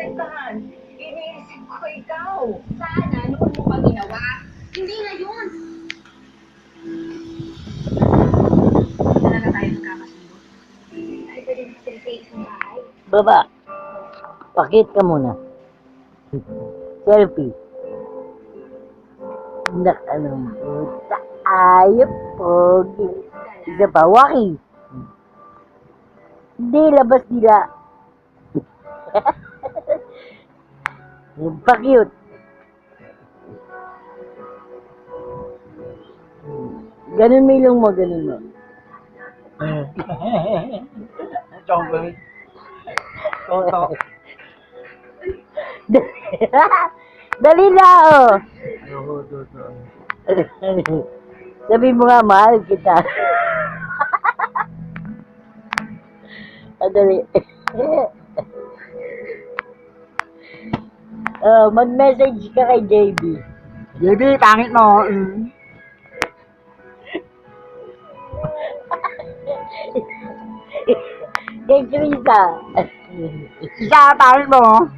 protektahan. Iniisip ko ikaw. Sana noon mo pa ginawa. Hindi ngayon. Talaga tayo magkakasundo. Ay, pwede facilitate sa bahay. Baba, pakit ka muna. Selfie. Nakanong puta. Ayop, pogi. Isa pa, waki. Hindi, labas nila. Yung pa-cute. Ganun mo ilong mo, ganun mo. Chocolate. Toto. Dali na, oh. Ayoko, toto. Sabi mo nga, mahal kita. Dali. Mag-message ka kay JB. JB, pangit mo. Kay Krisa. Isa, pangit mo.